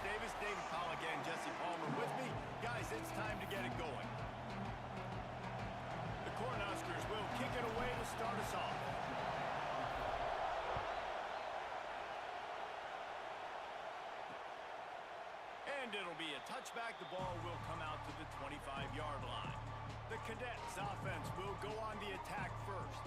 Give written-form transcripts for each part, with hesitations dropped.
David Pollock and Jesse Palmer with me. Guys, it's time to get it going. The Cornhuskers will kick it away to start us off. And it'll be a touchback. The ball will come out to the 25-yard line. The Cadets offense will go on the attack first.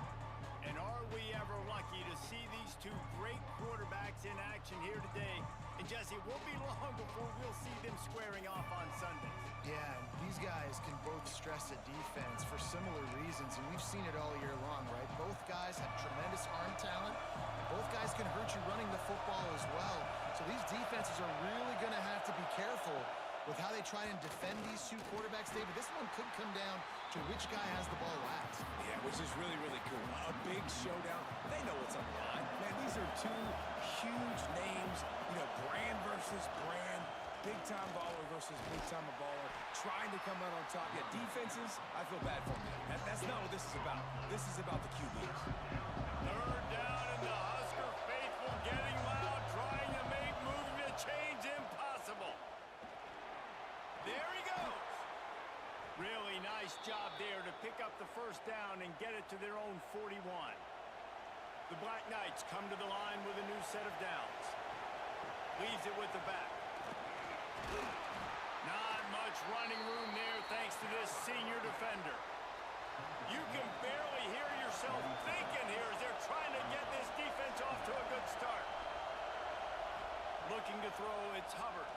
And are we ever lucky to see these two great quarterbacks in action here today? And Jesse, it won't be long before we'll see them squaring off on Sunday. Yeah, these guys can both stress a defense for similar reasons, and we've seen it all year long, right? Both guys have tremendous arm talent. Both guys can hurt you running the football as well. So these defenses are really going to have to be careful with how they try and defend these two quarterbacks, David. This one could come down to which guy has the ball last. Yeah, which is really, really cool. A big showdown. They know what's on the line. Man, these are two huge names, brand versus brand, big-time baller versus big-time baller, trying to come out on top. Yeah, defenses, I feel bad for them. That's not what this is about. This is about the QBs. Third down, and the Husker faithful getting loud, trying to make moving the chains impossible. There he goes. Really nice job there to pick up the first down and get it to their own 41. The Black Knights come to the line with a new set of downs. Leaves it with the back. Not much running room there thanks to this senior defender. You can barely hear yourself thinking here as they're trying to get this defense off to a good start. Looking to throw, it's Hubbard.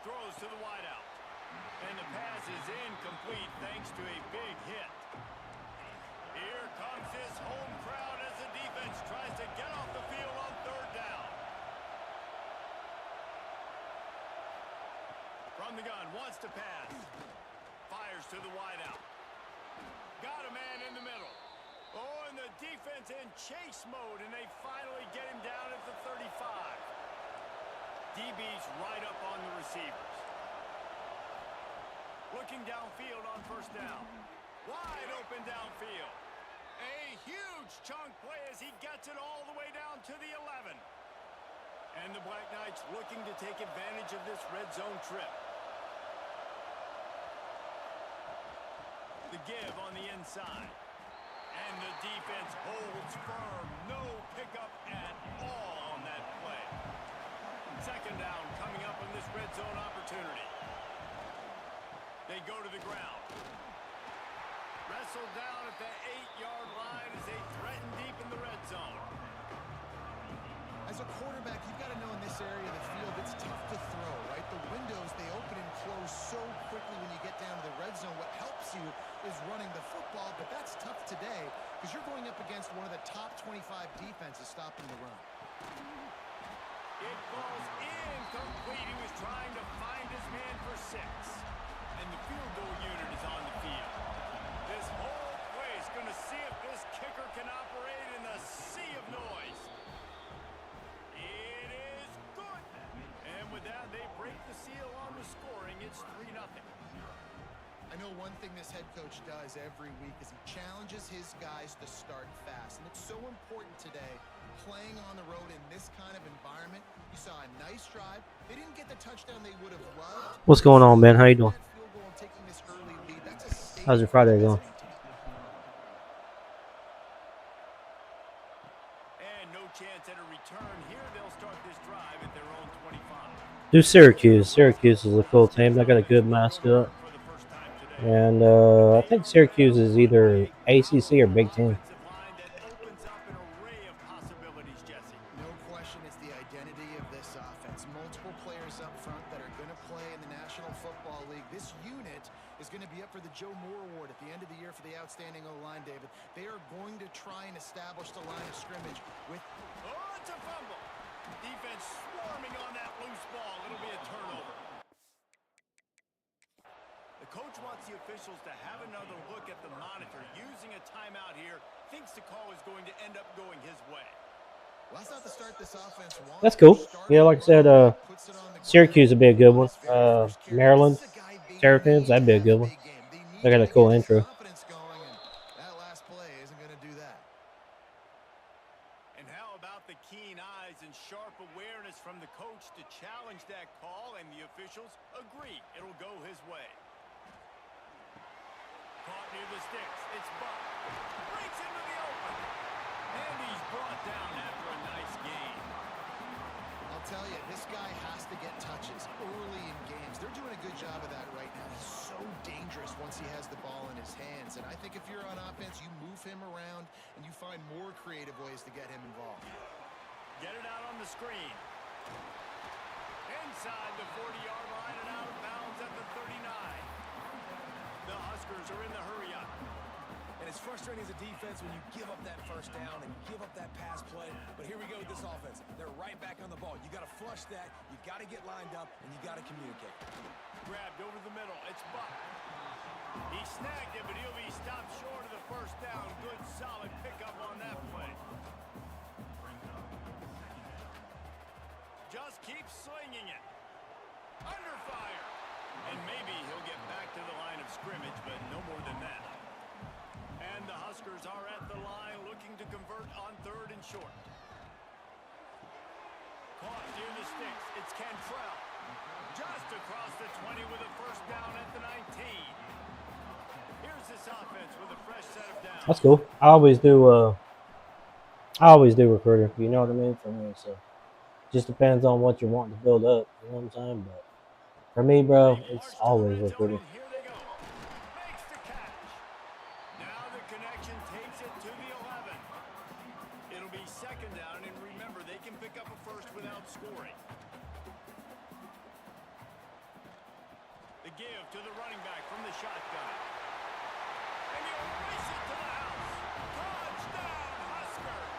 Throws to the wideout. And the pass is incomplete thanks to a big hit. Here comes this home crowd as the defense tries to get off the field on third down. From the gun, wants to pass. Fires to the wideout. Got a man in the middle. Oh, and the defense in chase mode, and they finally get him down at the 35. DB's right up on the receivers. Looking downfield on first down. Wide open downfield. A huge chunk play as he gets it all the way down to the 11. And the Black Knights looking to take advantage of this red zone trip. The give on the inside. And the defense holds firm. No pickup at all on that play. Second down coming up on this red zone opportunity. They go to the ground. Wrestled down at the 8-yard line as they threaten deep in the red zone. As a quarterback, you've got to know in this area of the field, it's tough to throw, right? The windows, they open and close so quickly when you get down to the red zone. What helps you is running the football, but that's tough today because you're going up against one of the top 25 defenses stopping the run. It falls incomplete. He was trying to find his man for 6. And the field goal unit is on the field. This whole play is going to see if this kicker can operate in the sea of noise. It is good. And with that, they break the seal on the scoring. It's 3-0. I know one thing this head coach does every week is he challenges his guys to start fast. And it's so important today, playing on the road in this kind of environment. You saw a nice drive. They didn't get the touchdown they would have loved. What's going on, Ben? How you doing? How's your Friday going? And no chance at a return here. They'll start this drive at their own 25. Do Syracuse. Syracuse is a cool team. They got a good mascot. And I think Syracuse is either ACC or Big Ten. No question it's the identity of this offense. Multiple players up front that are going to play in the National Football League. This unit is going to be up for the Joe Moore Award at the end of the year for the outstanding O-line, David. They are going to try and establish the line of scrimmage with... Oh, it's a fumble. Defense swarming on that loose ball. It'll be a turnover. The coach wants the officials to have another look at the monitor. Using a timeout here, thinks the call is going to end up going his way. Well, that's not the start this offense wants. That's cool. Yeah, like I said, Syracuse would be a good one. Maryland, Terrapins, that'd be a good one. They got a cool intro. That last play isn't going to do that. And how about the keen eyes and sharp awareness from the coach to challenge challenged that call, and the officials agree it'll go his way. Caught near the sticks. It's Buck. Breaks into the open. And he's brought down after a nice gain. I'll tell you, this guy has to get touches early in games. They're doing a good job of that right now. He's so dangerous once he has the ball in his hands. And I think if you're on offense, you move him around and you find more creative ways to get him involved. Get it out on the screen. Inside the 40-yard line and out of bounds at the 39. The Huskers are in the hurry-up. And it's frustrating as a defense when you give up that first down and give up that pass play. But here we go with this offense. They're right back on the ball. You got to flush that. You got to get lined up, and you got to communicate. Grabbed over the middle. It's Buck. He snagged it, but he'll be stopped short of the first down. Good, solid pickup on that play. Just keep slinging it. Under fire. And maybe he'll get back to the line of scrimmage, but no more than that. And the Huskers are at the line looking to convert on 3rd and short. Caught near the sticks. It's Cantrell. Just across the 20 with a first down at the 19. Here's this offense with a fresh set of downs. That's cool. I always do recruiting. You know what I mean? For me, so just depends on what you're wanting to build up. You know what I'm saying? But for me, bro, it's always recruiting. Here they go. Makes the catch. Now the connection takes it to the 11. It'll be 2nd down, and remember, they can pick up a first without scoring. The give to the running back from the shotgun. And you race it to the house. Touchdown, Huskers.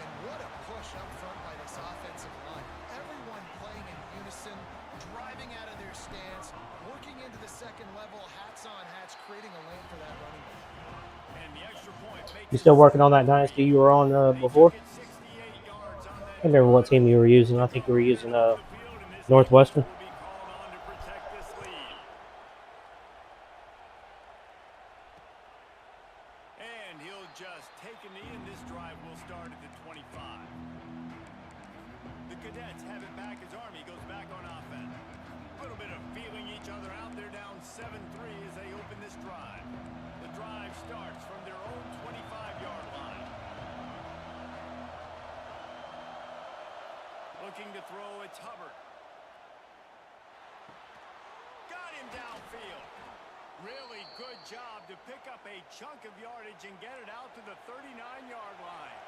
And what a push up front by this offensive line. Everyone playing in unison, driving out of their stance, working into the second level, hats on hats, creating a lane for that running back. And the extra point makes You still working on that dynasty you were on before? it 68 yards on that. I can't remember what team you were using. I think you were using Northwestern. Will be called on to protect this lead. And he'll just take a knee, and this drive will start at the 25. The Cadets have it back as Army goes back on offense. A little bit of feeling each other out. They're down 7-3 as they open this drive. The drive starts from their own 25-yard line. Looking to throw, it's Hubbard. Got him downfield. Really good job to pick up a chunk of yardage and get it out to the 39-yard line.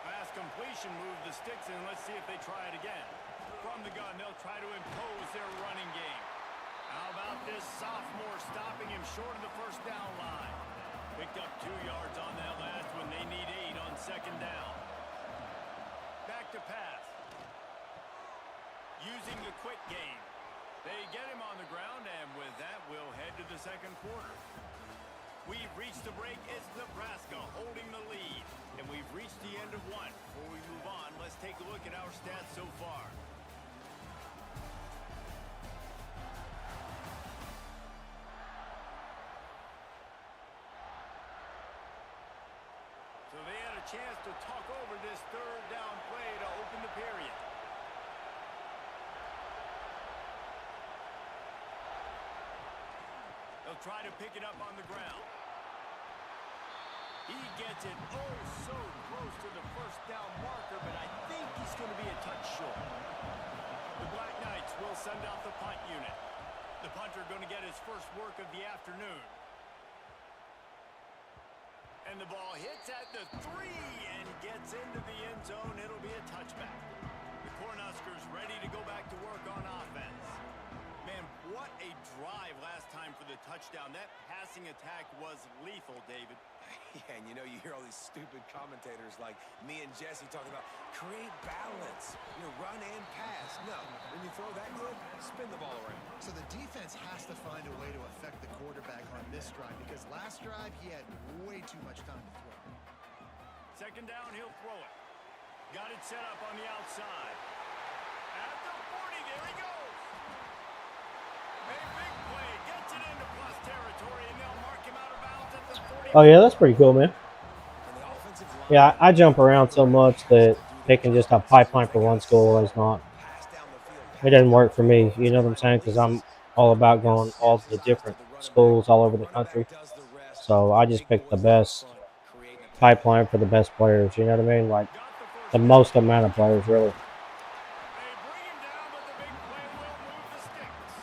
Pass completion, move the sticks in. Let's see if they try it again. From the gun, they'll try to impose their running game. How about this sophomore stopping him short of the first down line? Picked up 2 yards on that last one. They need 8 on 2nd down. Back to pass. Using the quick game. They get him on the ground, and with that, we'll head to the 2nd quarter. We've reached the break. It's Nebraska holding the lead, and we've reached the end of one. Before we move on, let's take a look at our stats so far. So they had a chance to talk over this 3rd down play to open the period. They'll try to pick it up on the ground. He gets it so close to the first down marker, but I think he's going to be a touch short. The Black Knights will send out the punt unit. The punter going to get his first work of the afternoon. And the ball hits at the 3 and gets into the end zone. It'll be a touchback. The Cornhuskers ready to go back to work on offense. Man, what a drive last time for the touchdown. That passing attack was lethal, David. Yeah, and you know, you hear all these stupid commentators like me and Jesse talking about create balance, run and pass. No, when you throw that good, spin the ball around. So the defense has to find a way to affect the quarterback on this drive because last drive he had way too much time to throw. 2nd down, he'll throw it. Got it set up on the outside. At the 40, there he goes. A big play, gets it into plus territory, and they'll mark him out of bounds at the 40. Oh yeah, that's pretty cool, man. Yeah, I jump around so much that picking just a pipeline for one school is not. It doesn't work for me. You know what I'm saying? Because I'm all about going all the different schools all over the country. So I just pick the best pipeline for the best players. You know what I mean? Like the most amount of players, really. They bring him down, but the big play will move the sticks.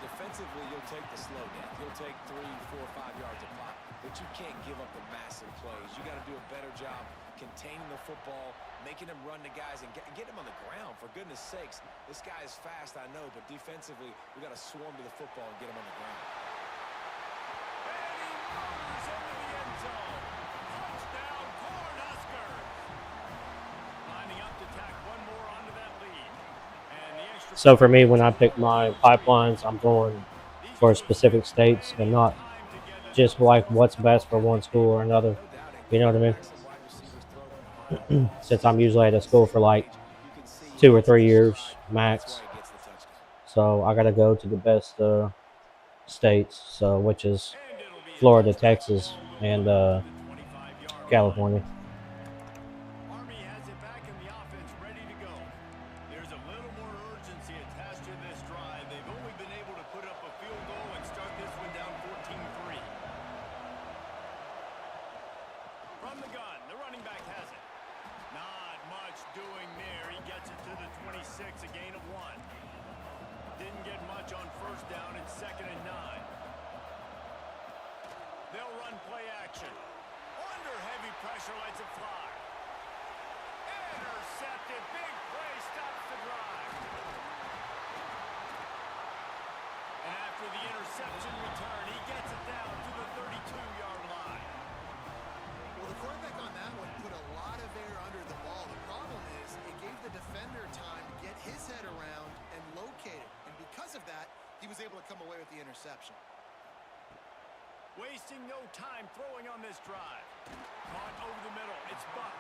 Defensively, you'll take the slow down. You'll take 3, 4, 5 yards a pop, but you can't give up the massive plays. You got to do a better job containing the football, making him run to guys, and get him on the ground. For goodness sakes, this guy is fast, I know, but defensively, we got to swarm to the football and get him on the ground. And he moves into the end zone. Touchdown, Cornhuskers. Lining up to tack one more onto that lead. And the extra So for me, when I pick my pipelines, I'm going for specific states and not just like what's best for one school or another. You know what I mean? Since I'm usually at a school for like 2 or 3 years max, so I got to go to the best states, so which is Florida, Texas, and California. Army has it back in the offense, ready to go. There's a little more urgency attached to this drive. They've only been able to put up a field goal and start this one down 14-3. From the gun, the running back has it. Not much doing there. He gets it to the 26, a gain of 1. Didn't get much on first down. It's 2nd and 9. They'll run play action. Under heavy pressure, lets it fly. Intercepted. Big play stops the drive. And after the interception return, he gets it down to the 32-yard line. Well, the quarterback on that one put a lot of air under the ball. The problem is it gave the defender time to get his head around and locate it. And because of that, he was able to come away with the interception. Wasting no time throwing on this drive. Caught over the middle. It's Buck.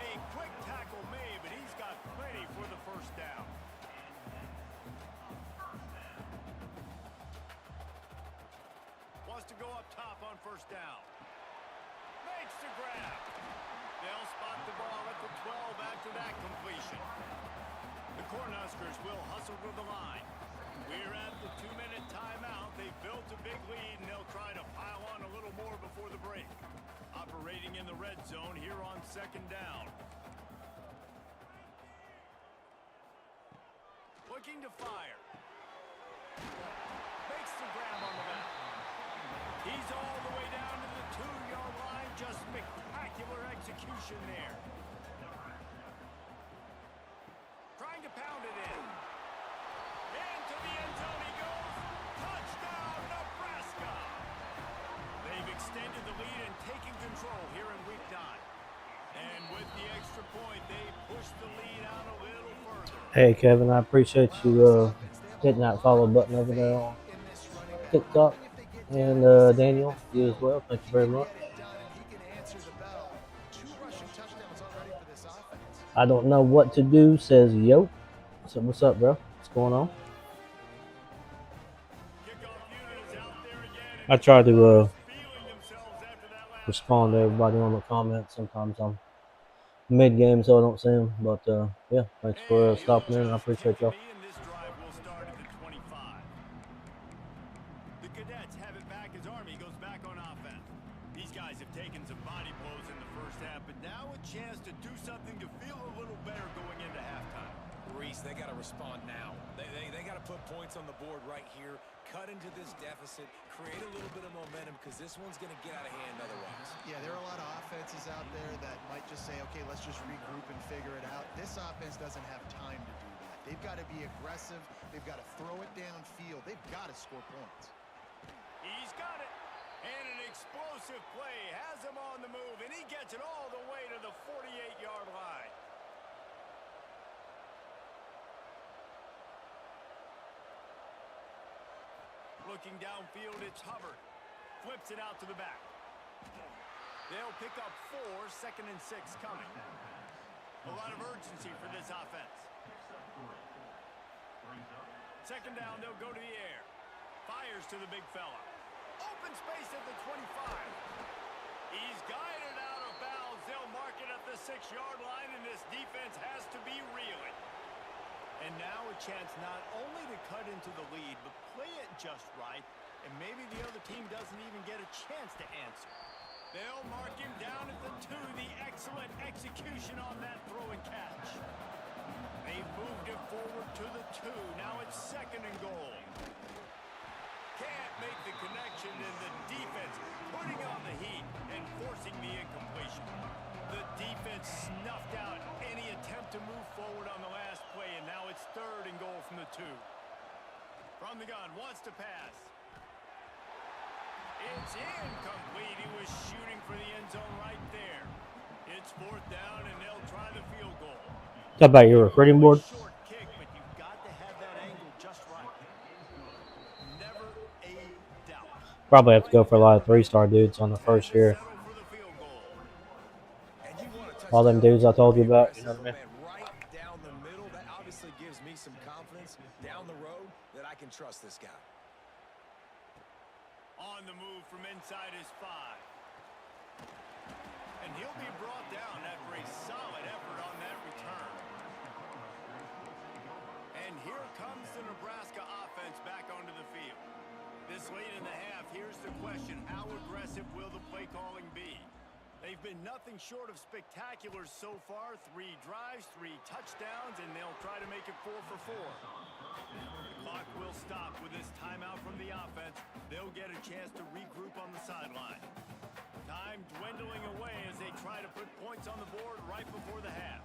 A quick tackle made, but he's got plenty for the first down. Wants to go up top on first down. Makes the grab. They'll spot the ball at the 12 after that completion. The Cornhuskers will hustle to the line. We're at the 2-minute timeout. They've built a big lead, and they'll try to pile on a little more before the break. Operating in the red zone here on 2nd down. Looking to fire. Makes the grab on the back. He's all the way down to the 2-yard line. Just spectacular execution there. Trying to pound it in. Into the end zone he goes. Touchdown, Nebraska. They've extended the lead and taken control here in week 9. And with the extra point, they push the lead out a little further. Hey Kevin, I appreciate you hitting that follow button over there on TikTok, and Daniel, you as well. Thank you very much. I don't know what to do, says Yo. So what's up, bro? What's going on? I try to respond to everybody on the comments. Sometimes I'm mid-game, so I don't see them. But yeah, thanks for stopping in. I appreciate y'all. This drive will start at the 25. The Cadets have it back as Army goes back on offense. These guys have taken some body blows in the first half, but now a chance to do something to feel a little better going into halftime. Reese, they got to respond now. They got to put points on the board right here, cut into this deficit, create a little bit of momentum, because this one's going to get out of hand otherwise. Yeah, there are a lot of offenses out there that might just say, okay, let's just regroup and figure it out. This offense doesn't have time to do that. They've got to be aggressive. They've got to throw it downfield. They've got to score points. He's got it. And an explosive play has him on the move, and he gets it all the way to the 48-yard line. Looking downfield, it's Hubbard. Flips it out to the back. They'll pick up 4, 2nd and 6 coming. A lot of urgency for this offense. 2nd down, they'll go to the air. Fires to the big fella. Open space at the 25. He's guided out of bounds they'll mark it at the 6-yard line, and this defense has to be reeling. And now a chance not only to cut into the lead, but play it just right, and maybe the other team doesn't even get a chance to answer. They'll mark him down at the 2. The excellent execution on that throw and catch. They've moved it forward to the 2. Now it's 2nd and goal. Can't make the connection, and the defense putting on the heat and forcing the incompletion. The defense snuffed out any attempt to move forward on the last play, and now it's 3rd and goal from the 2. From the gun, wants to pass. It's incomplete. He was shooting for the end zone right there. It's 4th down, and they'll try the field goal. How about your recruiting board? Short kick, but you've got to have that angle just right. Never a doubt. Probably have to go for a lot of 3-star dudes on the first year. All them dudes I told you about, you know what I mean? Right down the middle. That obviously gives me some confidence down the road that I can trust this guy. On the move from inside his 5. And he'll be brought down after a solid effort on that return. And here comes the Nebraska offense back onto the field. This late in the half, here's the question: how aggressive will the play calling be? They've been nothing short of spectacular so far. 3 drives, 3 touchdowns, and they'll try to make it 4 for 4. The clock will stop with this timeout from the offense. They'll get a chance to regroup on the sideline. Time dwindling away as they try to put points on the board right before the half.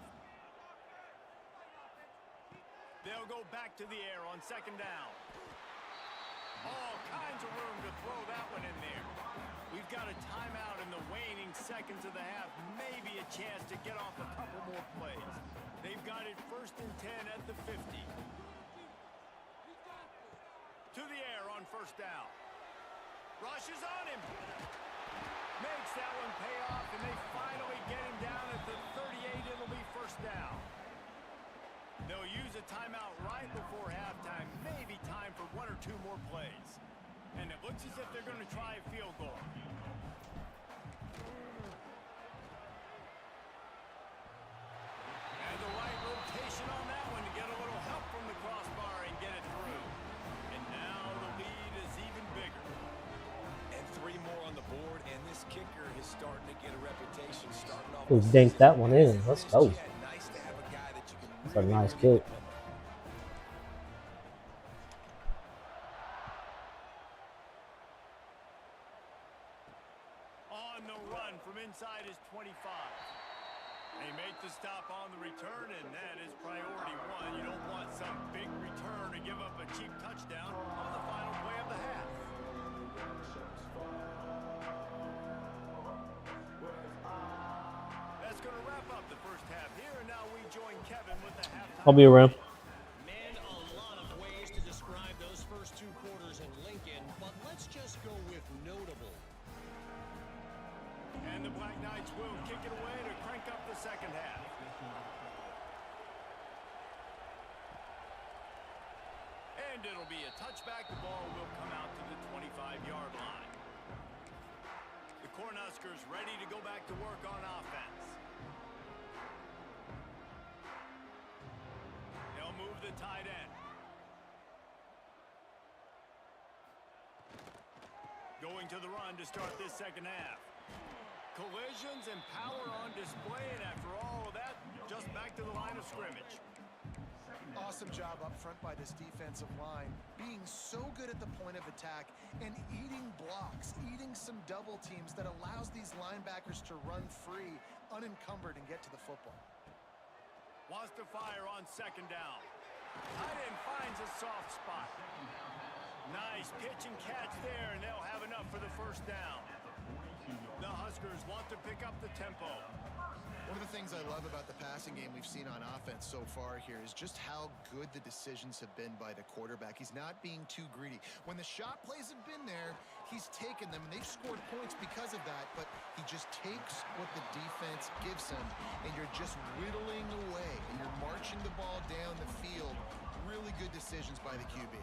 They'll go back to the air on 2nd down. All kinds of room to throw that one in there. We've got a timeout in the waning seconds of the half. Maybe a chance to get off a couple more plays. They've got it 1st and 10 at the 50. To the air on 1st down. Rushes on him. Makes that one pay off, and they finally get him down at the 38. It'll be 1st down. They'll use a timeout right before halftime. Maybe time for 1 or 2 more plays. And it looks as if they're going to try a field goal. And the right rotation on that one to get a little help from the crossbar and get it through. And now the lead is even bigger. And 3 more on the board, and this kicker is starting to get a reputation starting off. Who dinked that one in? Let's go. Nice to have a guy that you can That's a nice kick. On the run from inside his 25. They make the stop on the return, and that is priority 1. You don't want some big return to give up a cheap touchdown on the final play of the half. That's going to wrap up the first half here, and now we join Kevin with the halftime. I'll be around. Man, a lot of ways to describe those first 2 quarters in Lincoln, but let's just go with notable. And the Black Knights will kick it away to crank up the second half. And it'll be a touchback. The ball will come out to the 25-yard line. The Cornhuskers ready to go back to work on offense. They'll move the tight end. Going to the run to start this second half. Collisions and power on display, and after all of that, just back to the line of scrimmage. Awesome job up front by this defensive line, being so good at the point of attack and eating blocks, eating some double teams that allows these linebackers to run free, unencumbered, and get to the football. Wants to fire on 2nd down. Tight end finds a soft spot. Nice pitch and catch there, and they'll have enough for the 1st down. The Huskers want to pick up the tempo. One of the things I love about the passing game we've seen on offense so far here is just how good the decisions have been by the quarterback. He's not being too greedy. When the shot plays have been there, he's taken them, and they've scored points because of that, but he just takes what the defense gives him, and you're just whittling away, and you're marching the ball down the field. Really good decisions by the QB.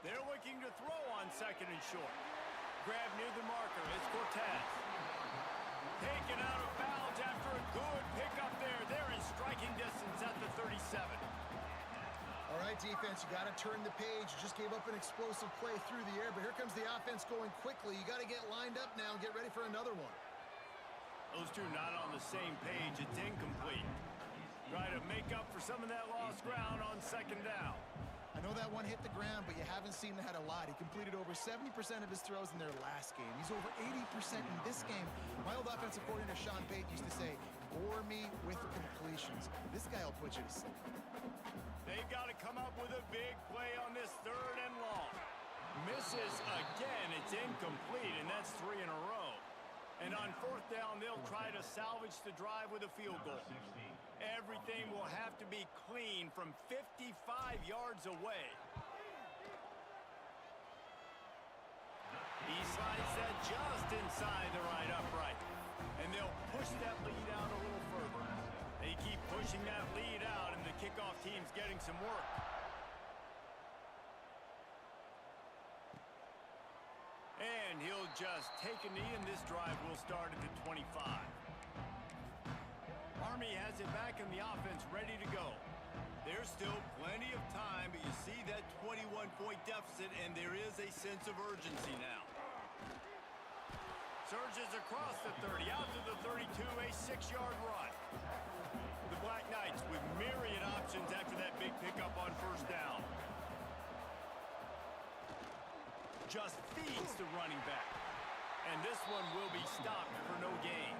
They're looking to throw on 2nd and short. Grab near the marker. It's Cortez. Taken out of bounds after a good pickup there. They're in striking distance at the 37. All right, defense, you got to turn the page. You just gave up an explosive play through the air, but here comes the offense going quickly. You got to get lined up now and get ready for another one. Those two not on the same page. It's incomplete. Try to make up for some of that lost ground on second down. I know that one hit the ground, but you haven't seen that a lot. He completed over 70% of his throws in their last game. He's over 80% in this game. My old offensive coordinator, Sean Payton, used to say, bore me with completions. This guy will put you to sleep. They've got to come up with a big play on this third and long. Misses again. It's incomplete, and that's 3 in a row. And on fourth down, they'll try to salvage the drive with a field goal. Everything will have to be clean from 55 yards away. He slides that just inside the right upright. And they'll push that lead out a little further. They keep pushing that lead out, and the kickoff team's getting some work. And he'll just take a knee, and this drive will start at the 25. Army has it back in the offense, ready to go. There's still plenty of time, but you see that 21-point deficit, and there is a sense of urgency now. Surges across the 30, out to the 32, a 6-yard run. The Black Knights with myriad options after that big pickup on first down. Just feeds the running back. And this one will be stopped for no gain.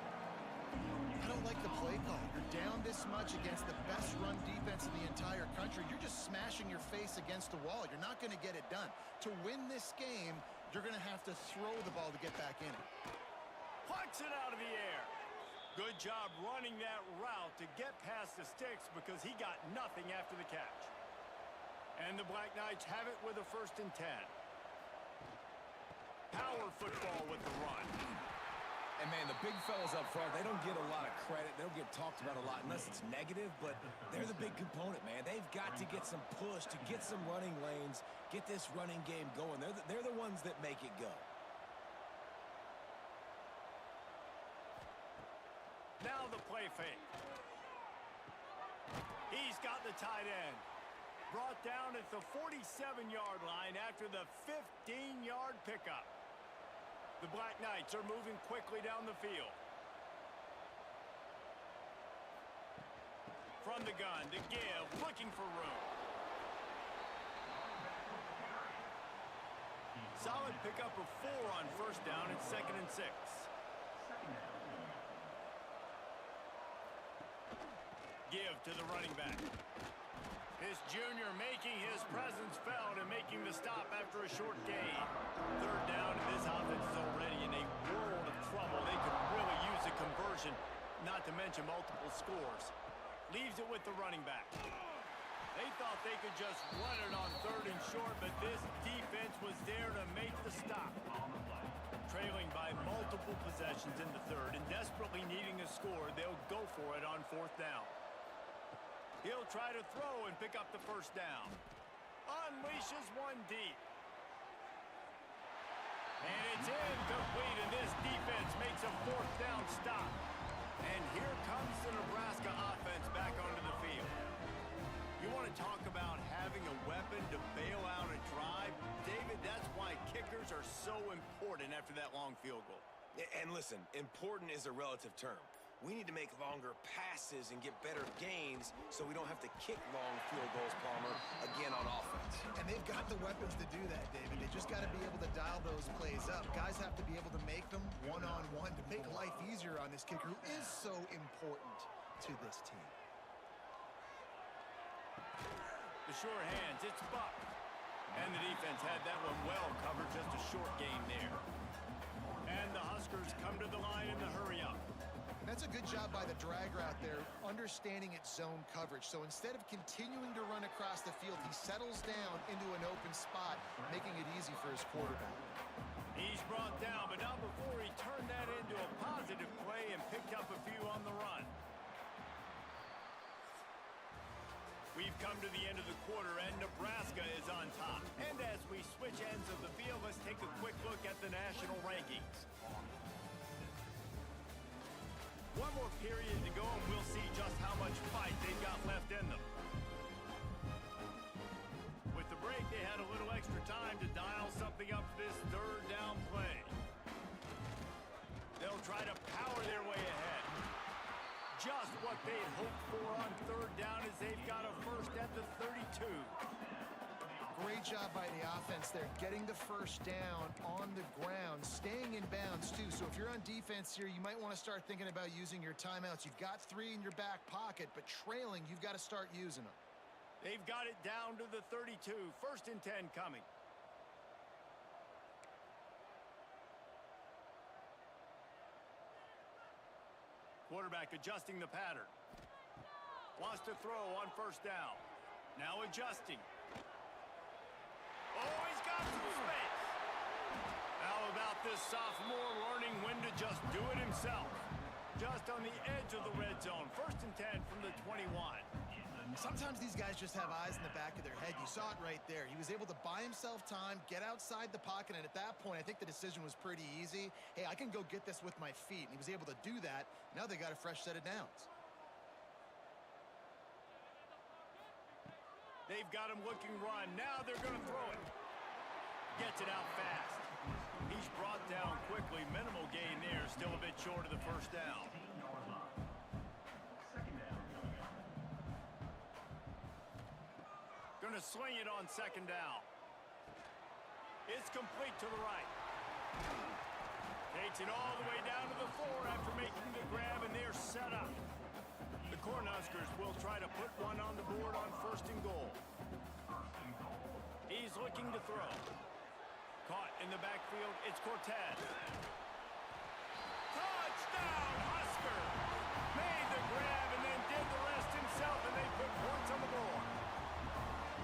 I don't like the play call. You're down this much against the best run defense in the entire country. You're just smashing your face against the wall. You're not going to get it done. To win this game, you're going to have to throw the ball to get back in it. Plucks it out of the air. Good job running that route to get past the sticks because he got nothing after the catch. And the Black Knights have it with a 1st and 10. Power football with the run. And, man, the big fellas up front, they don't get a lot of credit. They don't get talked about a lot unless it's negative, but they're the big component, man. They've got to get some push, to get some running lanes, get this running game going. They're the ones that make it go. Now the play fake. He's got the tight end. Brought down at the 47-yard line after the 15-yard pickup. The Black Knights are moving quickly down the field. From the gun to give, looking for room. Solid pickup of 4 on first down at 2nd and 6. Give to the running back. This junior making his presence felt and making the stop after a short gain. Third down, and this offense is already in a world of trouble. They could really use a conversion, not to mention multiple scores. Leaves it with the running back. They thought they could just run it on 3rd and short, but this defense was there to make the stop. Trailing by multiple possessions in the 3rd and desperately needing a score, they'll go for it on 4th down. He'll try to throw and pick up the 1st down. Unleashes one deep. And it's incomplete, and this defense makes a 4th down stop. And here comes the Nebraska offense back onto the field. You want to talk about having a weapon to bail out a drive? David, that's why kickers are so important after that long field goal. And listen, important is a relative term. We need to make longer passes and get better gains so we don't have to kick long field goals, Palmer, again on offense. And they've got the weapons to do that, David. They just got to be able to dial those plays up. Guys have to be able to make them one-on-one to make life easier on this kicker who is so important to this team. The sure hands, it's Buck. And the defense had that one well covered, just a short gain there. And the Huskers come to the line in the hurry-up. That's a good job by the drag route there, understanding its zone coverage. So instead of continuing to run across the field, he settles down into an open spot, making it easy for his quarterback. He's brought down, but not before he turned that into a positive play and picked up a few on the run. We've come to the end of the quarter, and Nebraska is on top. And as we switch ends of the field, let's take a quick look at the national rankings. One more period to go, and we'll see just how much fight they've got left in them. With the break, they had a little extra time to dial something up for this third down play. They'll try to power their way ahead. Just what they hoped for on third down as they've got a first at the 32. Great job by the offense there, getting the first down on the ground, staying in bounds too. So if you're on defense here, you might want to start thinking about using your timeouts. You've got 3 in your back pocket, but trailing, you've got to start using them. They've got it down to the 32. First and 10 coming. Quarterback adjusting the pattern. Wants to throw on first down. Now adjusting. Oh, he's got some space. How about this sophomore learning when to just do it himself? Just on the edge of the red zone. First and 10 from the 21. Sometimes these guys just have eyes in the back of their head. You saw it right there. He was able to buy himself time, get outside the pocket, and at that point, I think the decision was pretty easy. Hey, I can go get this with my feet, and he was able to do that. Now they got a fresh set of downs. They've got him looking run. Now they're going to throw it. Gets it out fast. He's brought down quickly. Minimal gain there. Still a bit short of the first down. Going to sling it on second down. It's complete to the right. Takes it all the way down to the 4 after making the grab, and they're set up. The Cornhuskers will try to put one on the board on first and goal. He's looking to throw. Caught in the backfield, it's Cortez. Touchdown, Husker! Made the grab and then did the rest himself, and they put points on the board.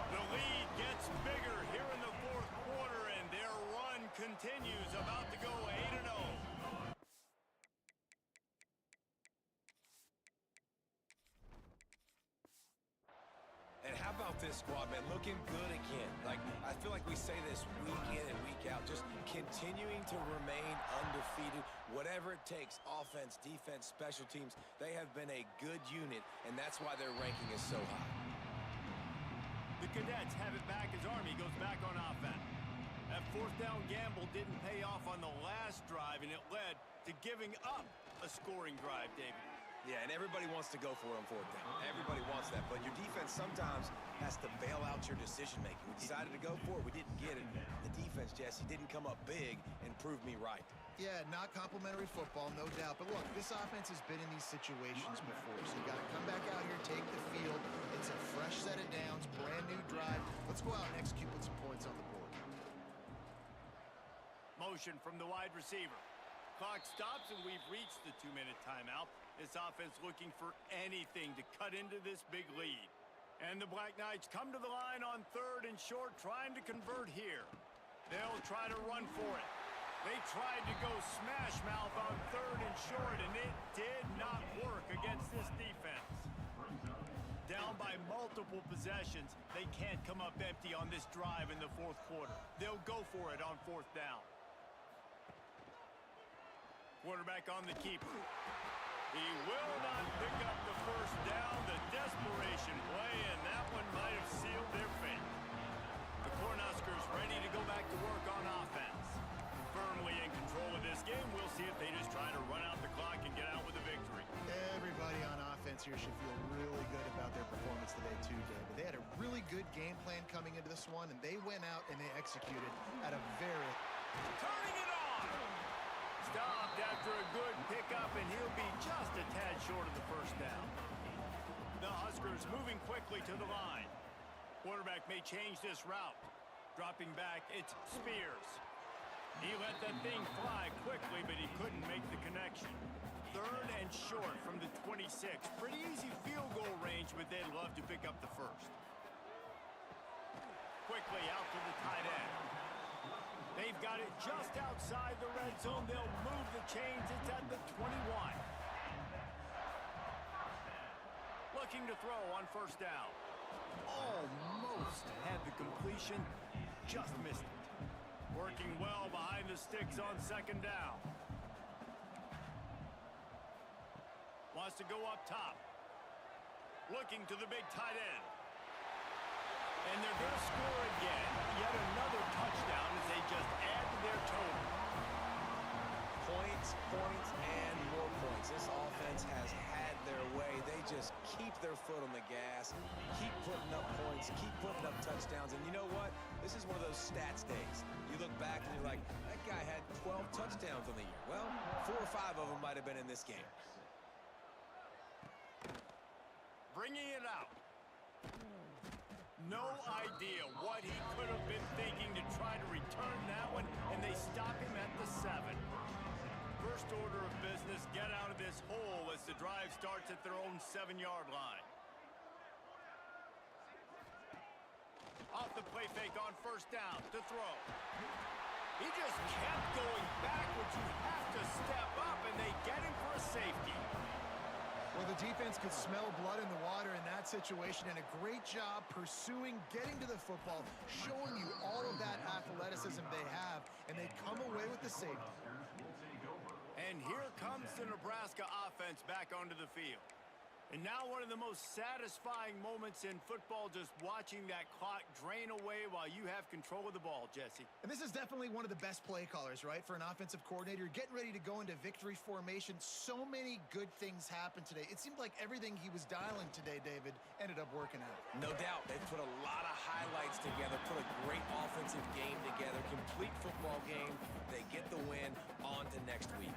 The lead gets bigger here in the fourth quarter, and their run continues, about to go 8-0. And how about this squad, man? Looking good again. Like, I feel like we say this week in and week out, just continuing to remain undefeated. Whatever it takes, offense, defense, special teams, they have been a good unit, and that's why their ranking is so high. The Cadets have it back as Army goes back on offense. That fourth down gamble didn't pay off on the last drive, and it led to giving up a scoring drive, David. Yeah, and everybody wants to go for it on fourth down. Everybody wants that, but your defense sometimes has to bail out your decision-making. We decided to go for it. We didn't get it. The defense, Jesse, didn't come up big and prove me right. Yeah, not complimentary football, no doubt. But look, this offense has been in these situations before, so you got to come back out here, take the field. It's a fresh set of downs, brand new drive. Let's go out and execute with some points on the board. Motion from the wide receiver. Clock stops, and we've reached the 2-minute timeout. This offense looking for anything to cut into this big lead. And the Black Knights come to the line on third and short, trying to convert here. They'll try to run for it. They tried to go smash mouth on third and short, and it did not work against this defense. Down by multiple possessions, they can't come up empty on this drive in the fourth quarter. They'll go for it on fourth down. Quarterback on the keeper. He will not pick up the first down. The desperation play, and that one might have sealed their fate. The Cornhuskers ready to go back to work on offense. Firmly in control of this game. We'll see if they just try to run out the clock and get out with a victory. Everybody on offense here should feel really good about their performance today too, David. They had a really good game plan coming into this one, and they went out and they executed at a very... Turning it on! Stopped after a good pickup, and he'll be just a tad short of the first down. The Huskers moving quickly to the line. Quarterback may change this route. Dropping back, it's Spears. He let that thing fly quickly, but he couldn't make the connection. Third and short from the 26. Pretty easy field goal range, but they'd love to pick up the first. Quickly out to the tight end. They've got it just outside the red zone. They'll move the chains. It's at the 21. Looking to throw on first down. Almost had the completion. Just missed it. Working well behind the sticks on second down. to go up top. Looking to the big tight end. And they're going to score again. Yet another touchdown as they just add to their total. Points, points, and more points. This offense has had their way. They just keep their foot on the gas, keep putting up points, keep putting up touchdowns. And you know what? This is one of those stats days. You look back and you're like, that guy had 12 touchdowns on the year. Well, 4 or 5 of them might have been in this game. Bringing it out. No idea what he could have been thinking to try to return that one, and they stop him at the 7. First order of business, get out of this hole as the drive starts at their own 7-yard line. Off the play fake on first down to throw. He just kept going backwards. You have to step up, and they get him for a safety. Well, the defense could smell blood in the water in that situation, and a great job pursuing, getting to the football, showing you all of that athleticism they have, and they come away with the safety. And here comes the Nebraska offense back onto the field. And now one of the most satisfying moments in football, just watching that clock drain away while you have control of the ball, Jesse. And this is definitely one of the best play callers, right, for an offensive coordinator. Getting ready to go into victory formation. So many good things happened today. It seemed like everything he was dialing today, David, ended up working out. No doubt. They put a lot of highlights together, put a great offensive game together, complete football game. They get the win. On to next week.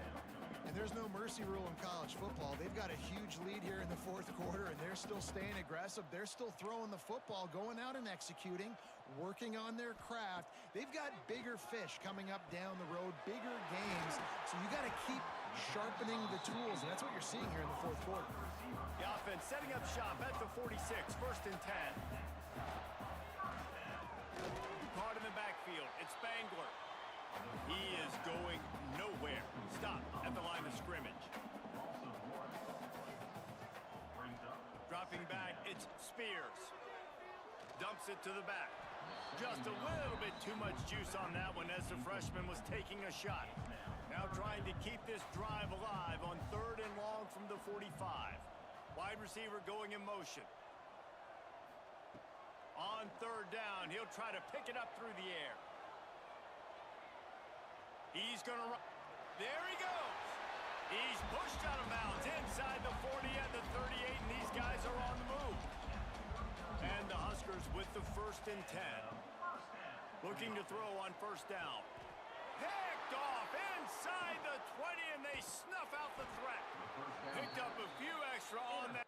And there's no mercy rule in college football. They've got a huge lead here in the fourth quarter, and they're still staying aggressive. They're still throwing the football, going out and executing, working on their craft. They've got bigger fish coming up down the road, bigger games. So you got to keep sharpening the tools, and that's what you're seeing here in the fourth quarter. The offense setting up shop at the 46, first and 10. Caught in the backfield. It's Spangler. He is going nowhere. Stop at the line of scrimmage. Dropping back, it's Spears. Dumps it to the back. Just a little bit too much juice on that one as the freshman was taking a shot. Now trying to keep this drive alive on 3rd and long from the 45. Wide receiver going in motion. On 3rd down, he'll try to pick it up through the air. He's going to run. There he goes. He's pushed out of bounds inside the 40 at the 38, and these guys are on the move. And the Huskers with the 1st and 10. Looking to throw on first down. Picked off inside the 20, and they snuff out the threat. Picked up a few extra on that.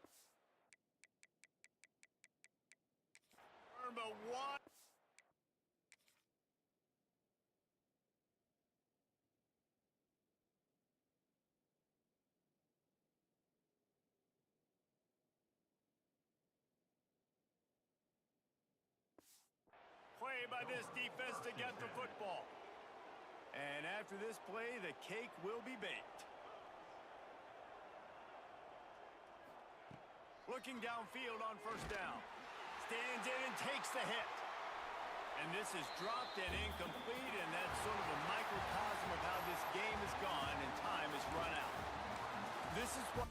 But one. Play by this defense to get the football. And after this play, the cake will be baked. Looking downfield on first down. Stands in and takes the hit. And this is dropped and incomplete, and that's sort of a microcosm of how this game has gone and time has run out. This is what...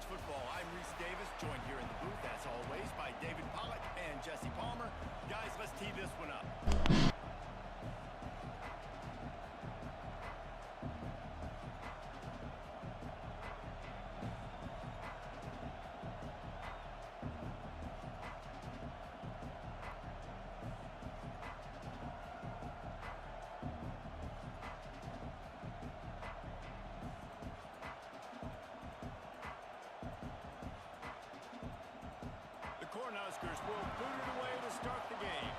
Football. I'm Reese Davis, joined here in the booth, as always, by David Pollack and Jesse Palmer. Guys, let's tee this one up. Cornhuskers will boot it away to start the game.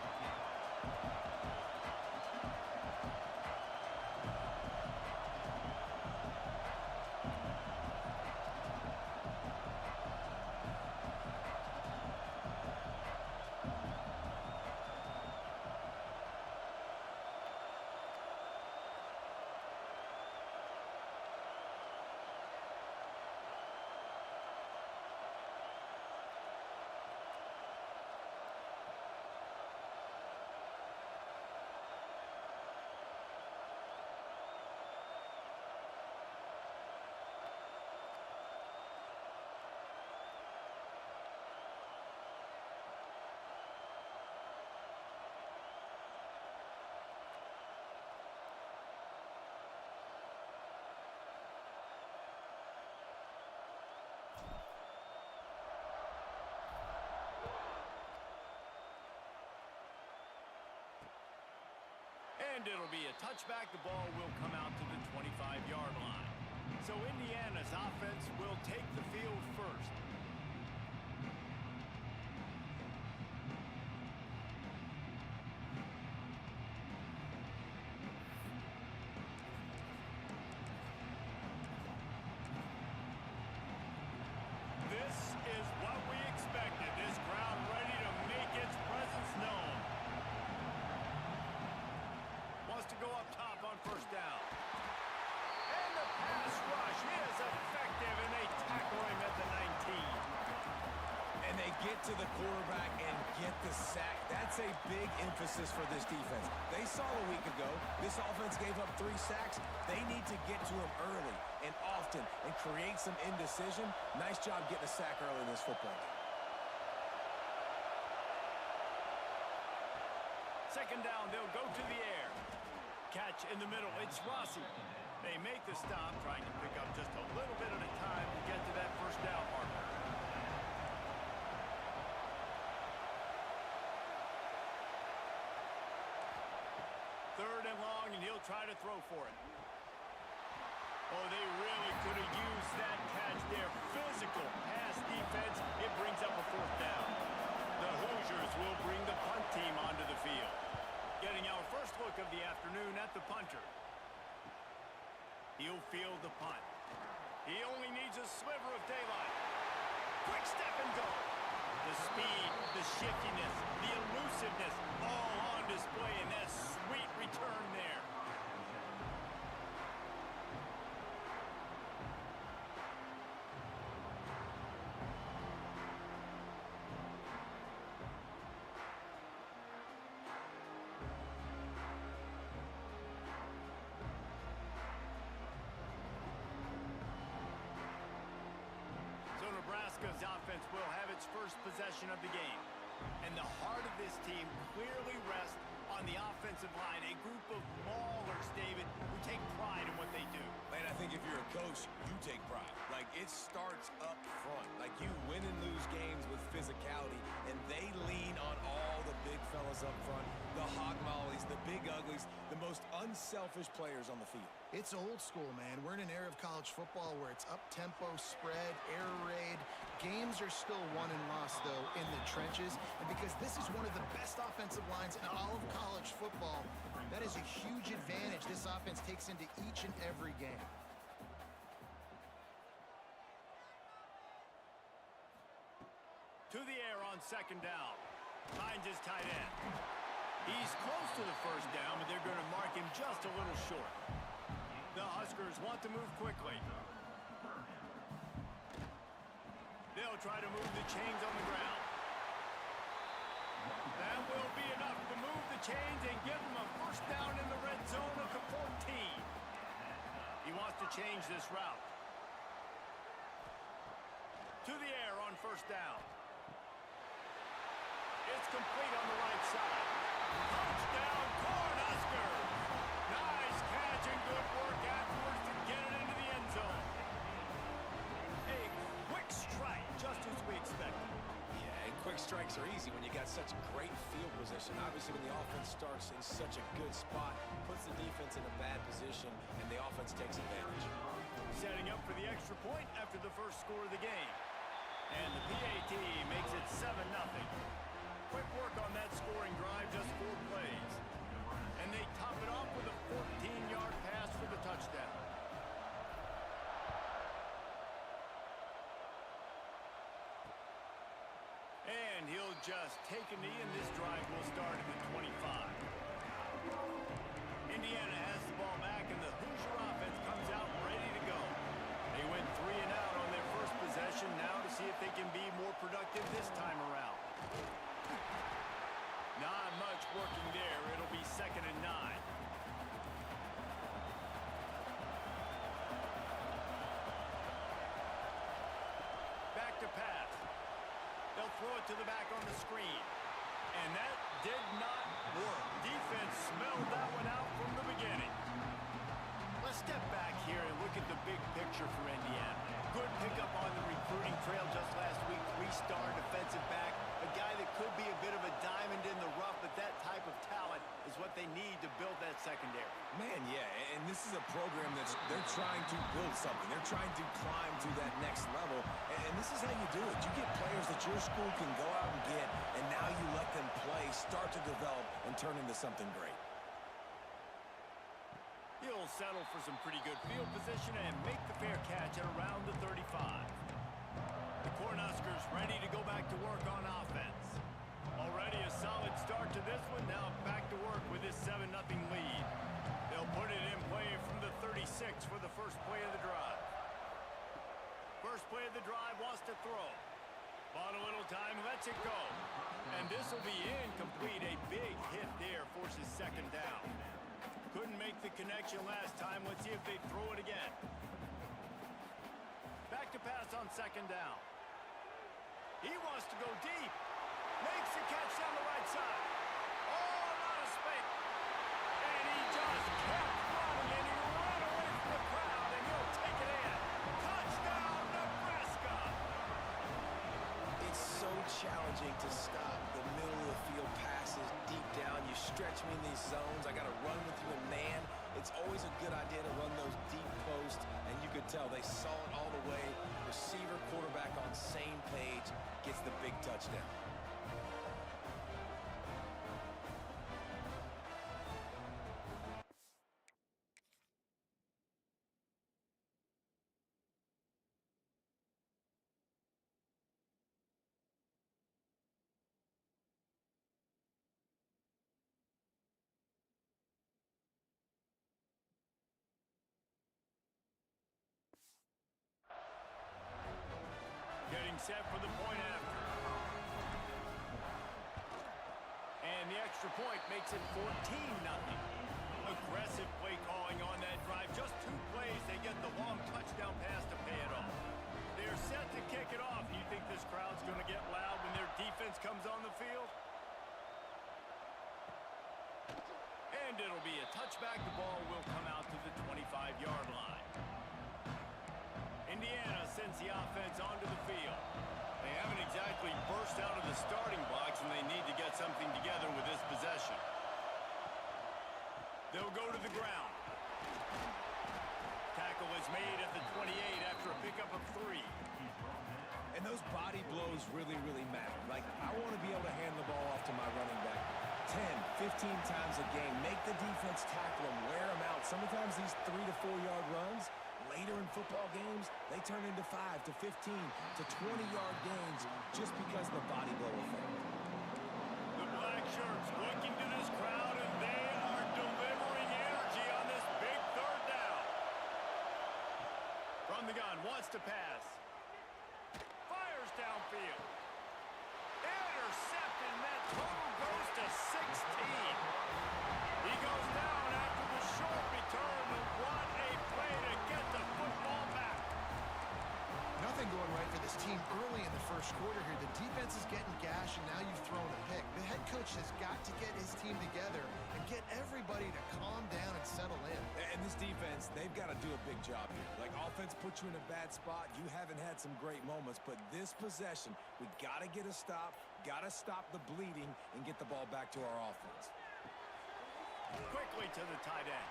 And it'll be a touchback. The ball will come out to the 25-yard line. So Indiana's offense will take the field first. This is what we expected. This crowd ready to make its presence known. Wants to go up top on first down. And the pass rush is effective, and they tackle him at the 19. And they get to the quarterback and get the sack. That's a big emphasis for this defense. They saw a week ago, this offense gave up 3 sacks. They need to get to him early and often and create some indecision. Nice job getting a sack early in this football game. Second down, they'll go to the air. Catch in the middle, it's Rossi. They make the stop, trying to pick up just a little bit at a time to get to that first down marker. Third and long, and he'll try to throw for it. Oh, they really could have used that catch there. Physical pass defense. It brings up a fourth down. The Hoosiers will bring the punt team onto the field. Getting our first look of the afternoon at the punter. He'll field the punt. He only needs a sliver of daylight. Quick step and go. The speed, the shiftiness, the elusiveness, all on display in that sweet return there. Nebraska's offense will have its first possession of the game. And the heart of this team clearly rests on the offensive line. A group of maulers, David, who take pride in what they do. Man, I think if you're a coach, you take pride. Like, it starts up front. Like, you win and lose games with physicality, and they lean on all the big fellas up front, the hog mollies, the big uglies, the most unselfish players on the field. It's old school, man. We're in an era of college football where it's up-tempo, spread, air raid. Games are still won and lost, though, in the trenches. And because this is one of the best offensive lines in all of college football, that is a huge advantage this offense takes into each and every game. To the air on second down. Finds his tight end. He's close to the first down, but they're going to mark him just a little short. The Huskers want to move quickly. They'll try to move the chains on the ground. That will be enough to move the chains and give them a first down in the red zone at the 14. He wants to change this route. To the air on first down. It's complete on the right side. Touchdown, Cornhuskers! Nice catch and good work afterwards to get it into the end zone. A quick strike, just as we expected. Yeah, and quick strikes are easy when you got such great field position. Obviously, when the offense starts in such a good spot, puts the defense in a bad position, and the offense takes advantage. Setting up for the extra point after the first score of the game. And the PAT makes it 7-0. Quick work on that scoring drive, just 4 plays. And they top it off with a 14-yard pass for the touchdown. And he'll just take a knee, and this drive will start at the 25. Indiana has the ball back, and the Hoosier offense comes out ready to go. They went 3 and out on their first possession, now to see if they can be more productive this time around. Not much working there. It'll be 2nd and 9. Back to pass. They'll throw it to the back on the screen. And that did not work. Defense smelled that one out from the beginning. Let's step back here and look at the big picture for Indiana. Good pickup on the recruiting trail just last week. 3-star defensive back. A guy that could be a bit of a diamond in the rough, but that type of talent is what they need to build that secondary. Man, yeah, and this is a program they're trying to build something. They're trying to climb to that next level, and this is how you do it. You get players that your school can go out and get, and now you let them play, start to develop, and turn into something great. He'll settle for some pretty good field position and make the fair catch at around the 35. The Cornhuskers ready to go back to work on offense. Already a solid start to this one. Now back to work with this 7-0 lead. They'll put it in play from the 36 for the first play of the drive. First play of the drive wants to throw. Bought a little time, lets it go. And this will be incomplete. A big hit there forces 2nd down. Couldn't make the connection last time. Let's see if they throw it again. Back to pass on 2nd down. He wants to go deep. Makes the catch down the right side. Oh, not a spike. And he just kept running, and he ran away from the crowd, and he'll take it in. Touchdown, Nebraska! It's so challenging to stop the middle of the field passes deep down. You stretch me in these zones. I got to run with you in man. It's always a good idea to run those deep posts, and you could tell they saw it all the way. Receiver, quarterback on same page, gets the big touchdown. Getting set for the point after. And the extra point makes it 14-0. Aggressive play calling on that drive. Just 2 plays, they get the long touchdown pass to pay it off. They're set to kick it off. You think this crowd's going to get loud when their defense comes on the field? And it'll be a touchback. The ball will come out to the 25-yard line. Indiana sends the offense onto the field. They haven't exactly burst out of the starting blocks, and they need to get something together with this possession. They'll go to the ground. Tackle is made at the 28 after a pickup of 3. And those body blows really, really matter. Like, I want to be able to hand the ball off to my running back 10, 15 times a game. Make the defense tackle them, wear them out. Sometimes these 3 to 4 yard runs, later in football games, they turn into 5 to 15 to 20-yard gains just because of the body blow effect. The black shirts looking to this crowd, and they are delivering energy on this big 3rd down. From the gun, wants to pass. Fires downfield. Intercepted, and that total goes to 16. He goes down after the short return, and what a play to get the football back. Nothing going right for this team first quarter here. The defense is getting gashed, and now you've thrown a pick. The head coach has got to get his team together and get everybody to calm down and settle in. And this defense, they've got to do a big job here. Like, offense puts you in a bad spot. You haven't had some great moments, but this possession, we got to get a stop, got to stop the bleeding, and get the ball back to our offense. Quickly to the tight end.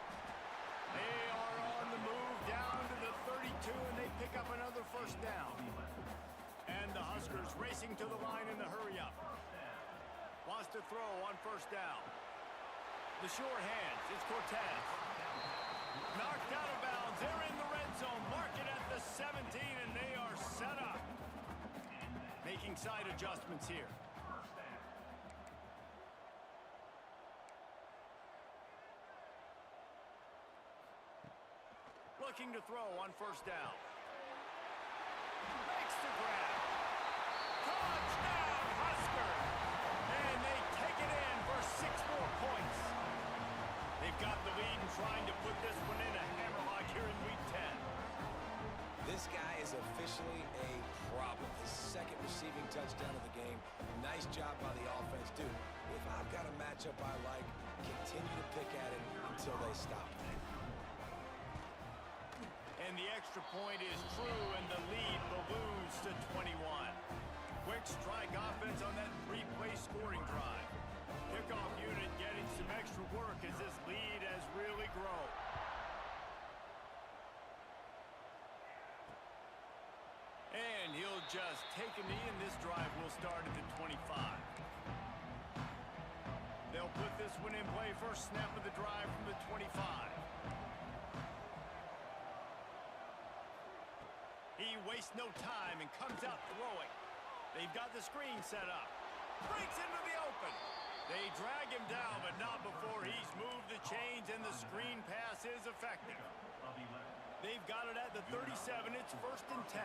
They are on the move down to the 32, and they pick up another first down. And the Huskers racing to the line in the hurry-up. Wants to throw on first down. The sure hands, it's Cortez. Knocked out of bounds. They're in the red zone. Mark it at the 17, and they are set up. Making side adjustments here. Looking to throw on first down. Makes the grab. Touchdown, Huskers! And they take it in for 6 more points. They've got the lead and trying to put this one in a hammerlock here in Week 10. This guy is officially a problem. His second receiving touchdown of the game. Nice job by the offense, dude. If I've got a matchup I like, continue to pick at it until they stop. And the extra point is true, and the lead balloons to 21. Quick strike offense on that 3-play scoring drive. Kickoff unit getting some extra work as this lead has really grown. And he'll just take a knee, and this drive will start at the 25. They'll put this one in play. First snap of the drive from the 25. He wastes no time and comes out throwing. They've got the screen set up. Breaks into the open. They drag him down, but not before he's moved the chains, and the screen pass is effective. They've got it at the 37. It's 1st and 10.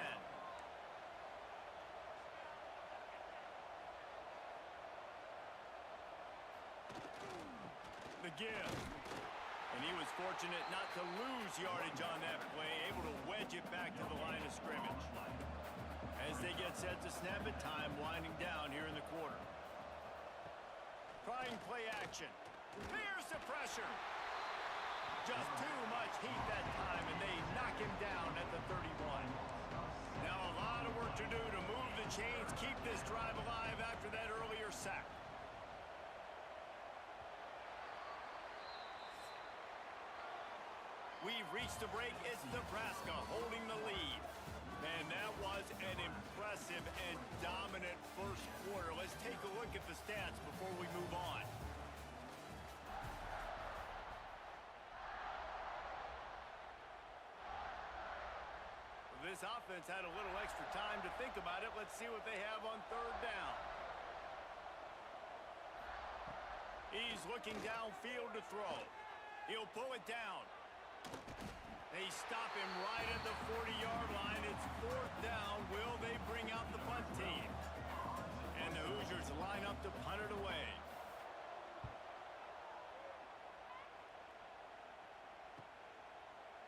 The give. And he was fortunate not to lose yardage on that play, able to wedge it back to the line of scrimmage. As they get set to snap it, time winding down here in the quarter. Trying play action. Here's the pressure. Just too much heat that time, and they knock him down at the 31. Now a lot of work to do to move the chains, keep this drive alive after that earlier sack. We've reached the break. It's Nebraska holding the lead. And that was an impressive and dominant first quarter. Let's take a look at the stats before we move on. This offense had a little extra time to think about it. Let's see what they have on third down. He's looking downfield to throw. He'll pull it down. They stop him right at the 40-yard line. It's 4th down. Will they bring out the punt team? And the Hoosiers line up to punt it away.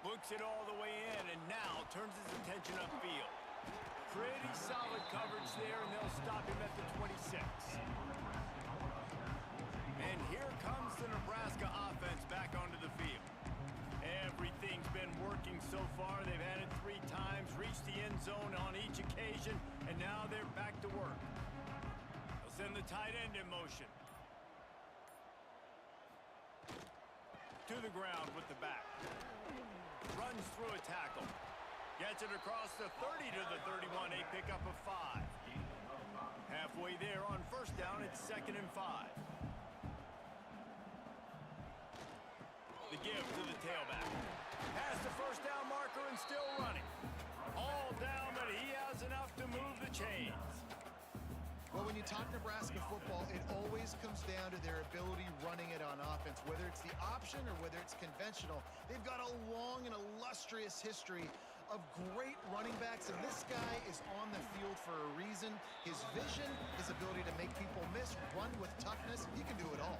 Looks it all the way in, and now turns his attention upfield. Pretty solid coverage there, and they'll stop him at the 26. And here comes the Nebraska offense back onto the field. Everything's been working so far. They've had it 3 times, reached the end zone on each occasion, and now they're back to work. They'll send the tight end in motion. To the ground with the back. Runs through a tackle. Gets it across the 30 to the 31. A pickup of 5. Halfway there on first down, it's 2nd and 5. The give to the tailback. Past the first down marker and still running. All down, but he has enough to move the chains. Well, when you talk Nebraska football, it always comes down to their ability running it on offense. Whether it's the option or whether it's conventional, they've got a long and illustrious history of great running backs, and this guy is on the field for a reason. His vision, his ability to make people miss, run with toughness, he can do it all.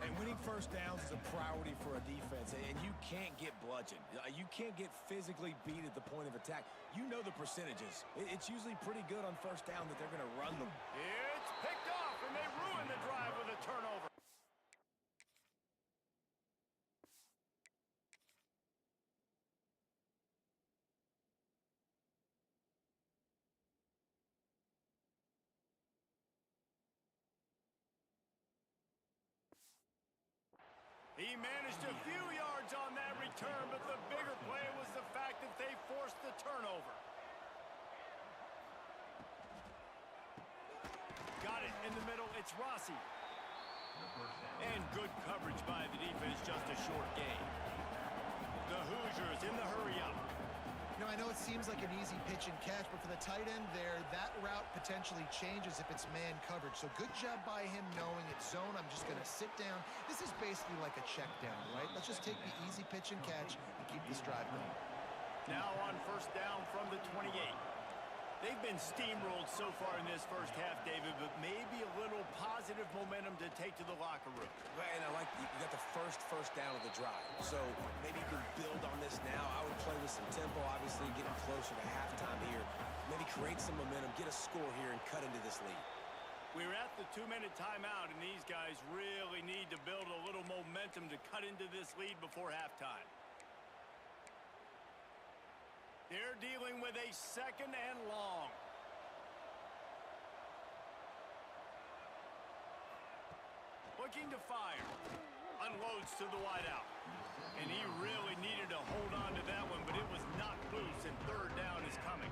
And winning first downs is a priority for a defense, and you can't get bludgeoned. You can't get physically beat at the point of attack. You know the percentages. It's usually pretty good on first down that they're going to run them. It's picked off, and they ruin the drive with a turnover. He managed a few yards on that return, but the bigger play was the fact that they forced the turnover. Got it in the middle. It's Rossi. And good coverage by the defense, just a short gain. The Hoosiers in the hurry-up. You know, I know it seems like an easy pitch and catch, but for the tight end there, that route potentially changes if it's man coverage. So good job by him knowing it's zone. I'm just going to sit down. This is basically like a check down, right? Let's just take the easy pitch and catch and keep this drive going. Now on first down from the 28. They've been steamrolled so far in this first half, David, but maybe a little positive momentum to take to the locker room. And I like you got the first down of the drive. So maybe you can build on this now. I would play with some tempo, obviously getting closer to halftime here. Maybe create some momentum, get a score here, and cut into this lead. We're at the 2-minute timeout, and these guys really need to build a little momentum to cut into this lead before halftime. They're dealing with a second and long. Looking to fire. Unloads to the wideout. And he really needed to hold on to that one, but it was knocked loose, and third down is coming.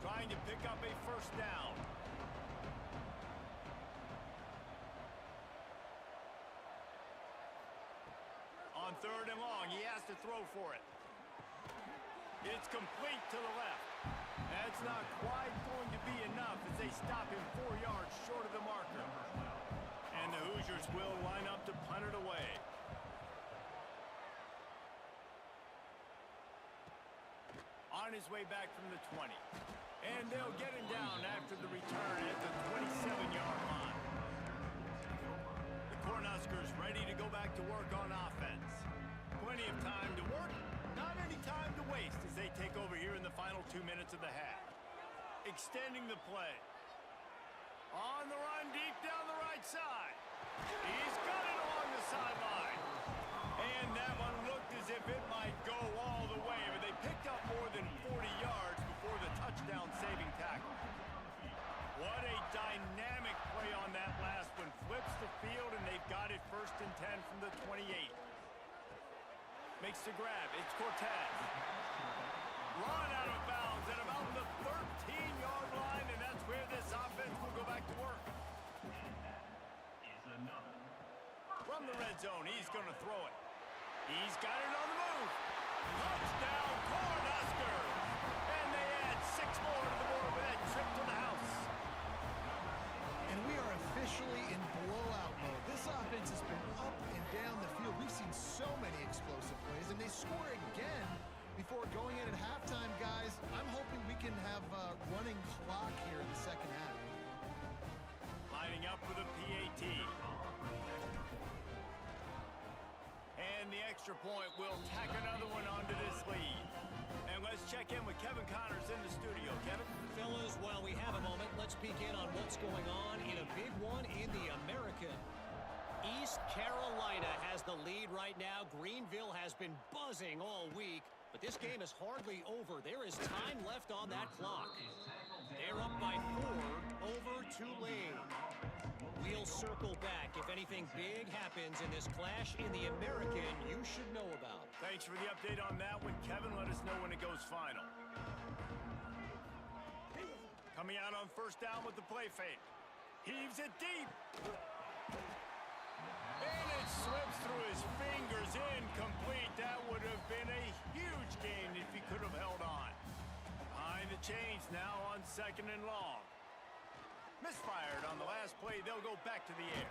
Trying to pick up a first down. On third and long, he has to throw for it. It's complete to the left. That's not quite going to be enough as they stop him 4 yards short of the marker. And the Hoosiers will line up to punt it away. On his way back from the 20. And they'll get him down after the return at the 27-yard line. The Cornhuskers ready to go back to work on offense. Plenty of time to work. Not any time to waste as they take over here in the final 2 minutes of the half. Extending the play. On the run deep down the right side. He's got it along the sideline. And that one looked as if it might go all the way, but they picked up more than 40 yards before the touchdown-saving tackle. What a dynamic play on that last one. Flips the field, and they've got it 1st and 10 from the 28. Makes the grab. It's Cortez. Run out of bounds at about the 13-yard line, and that's where this offense will go back to work. From the red zone, he's going to throw it. He's got it on the move. Touchdown, Cornhuskers! And they add 6 more to the board with that trip to the house. And we are officially in blowout mode. This offense has been up and down the field. We've seen so many explosive plays, and they score again before going in at halftime, guys. I'm hoping we can have a running clock here in the second half. Lining up for the PAT. And the extra point will tack another one onto this lead. And let's check in with Kevin Connors in the studio. Kevin? Fellas, while we have a moment, let's peek in on what's going on in a big one in the American. East Carolina has the lead right now. Greenville has been buzzing all week, but this game is hardly over. There is time left on that clock. They're up by 4 over Tulane. We'll circle back. If anything big happens in this clash in the American, you should know about. Thanks for the update on that one, Kevin. Let us know when it goes final. Coming out on first down with the play fake. Heaves it deep. And it slips through his fingers, incomplete. That would have been a huge gain if he could have held on. Behind the chains now on second and long. Misfired on the last play. They'll go back to the air.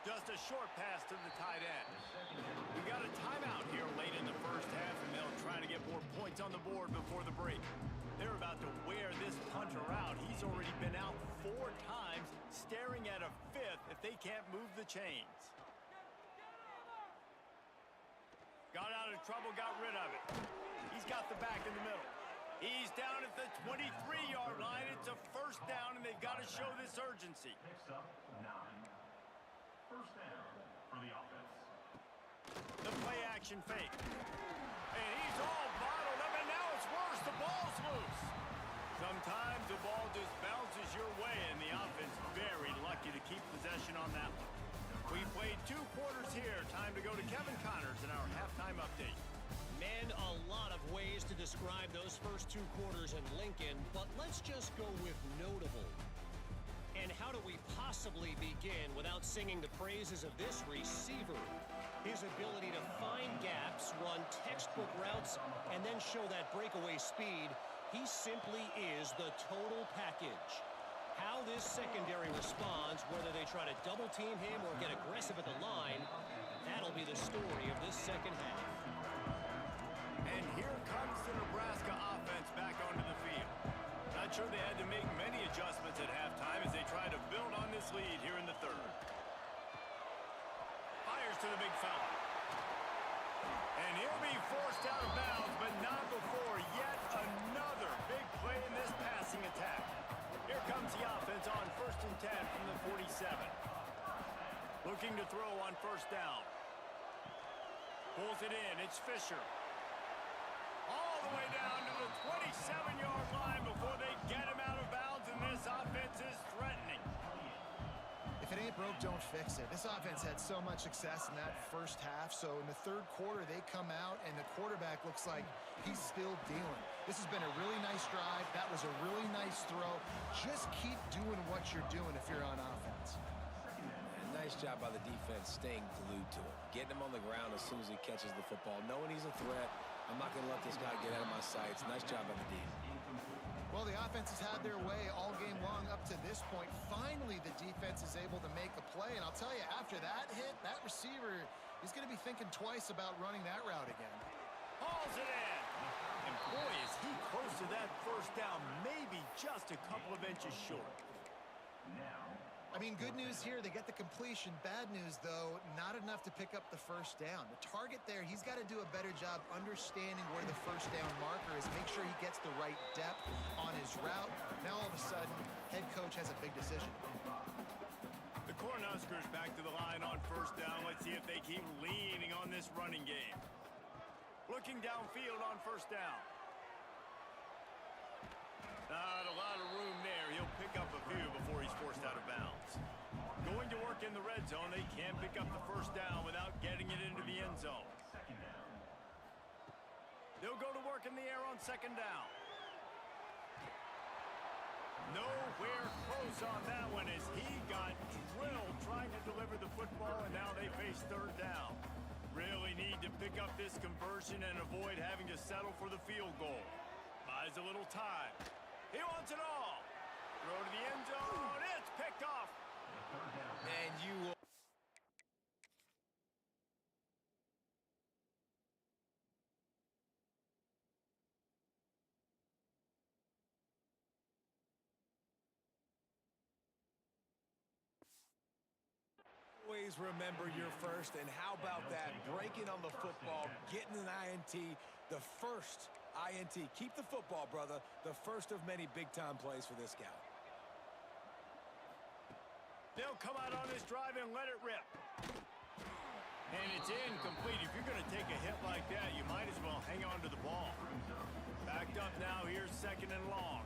Just a short pass to the tight end. We got a timeout here late in the first half, and they'll try to get more points on the board before the break. They're about to wear this punter out. He's already been out 4 times, staring at a 5th if they can't move the chains. Got out of trouble, got rid of it. He's got the back in the middle. He's down at the 23-yard line. It's a first down, and they've got to show this urgency. Next up, 9. First down for the offense. The play action fake. And he's all bottled up, and now it's worse. The ball's loose. Sometimes the ball just bounces your way, and the offense very lucky to keep possession on that one. We played 2 quarters here. Time to go to Kevin Connors in our halftime update. Man, a lot of ways to describe those first 2 quarters in Lincoln, but let's just go with notable. And how do we possibly begin without singing the praises of this receiver? His ability to find gaps, run textbook routes, and then show that breakaway speed, he simply is the total package. How this secondary responds, whether they try to double team him or get aggressive at the line, that'll be the story of this second half. And here comes the Nebraska offense back onto the field. Not sure they had to make many adjustments at halftime as they try to build on this lead here in the third. Fires to the big fella. And he'll be forced out of bounds, but not before yet another big play in this passing attack. Here comes the offense on 1st and 10 from the 47. Looking to throw on first down. Pulls it in. It's Fisher. All the way down to the 27-yard line before they get him out of bounds, and this offense is threatening. If it ain't broke, don't fix it. This offense had so much success in that first half, so in the third quarter, they come out, and the quarterback looks like he's still dealing. This has been a really nice drive. That was a really nice throw. Just keep doing what you're doing if you're on offense. Nice job by the defense staying glued to him. Getting him on the ground as soon as he catches the football. Knowing he's a threat. I'm not going to let this guy get out of my sights. Nice job by the D. Well, the offense has had their way all game long up to this point. Finally, the defense is able to make a play. And I'll tell you, after that hit, that receiver is going to be thinking twice about running that route again. Hauls it in. And boy, is he close to that first down. Maybe just a couple of inches short. I mean, good news here, they get the completion. Bad news, though, not enough to pick up the first down. The target there, he's got to do a better job understanding where the first down marker is, make sure he gets the right depth on his route. Now, all of a sudden, head coach has a big decision. The Cornhuskers back to the line on first down. Let's see if they keep leaning on this running game. Looking downfield on first down. Not a lot of room there. He'll pick up a few before he's forced out of bounds. Going to work in the red zone. They can't pick up the first down without getting it into the end zone. They'll go to work in the air on second down. Nowhere close on that one as he got drilled trying to deliver the football, and now they face third down. Really need to pick up this conversion and avoid having to settle for the field goal. Buys a little time. He wants it all. Throw to the end zone. It's picked off. And you will. Always remember your first, and how about that? Breaking on the football, getting an INT, the first INT. Keep the football, brother. The first of many big-time plays for this guy. They'll come out on this drive and let it rip. And it's incomplete. If you're going to take a hit like that, you might as well hang on to the ball. Backed up now. Here's second and long.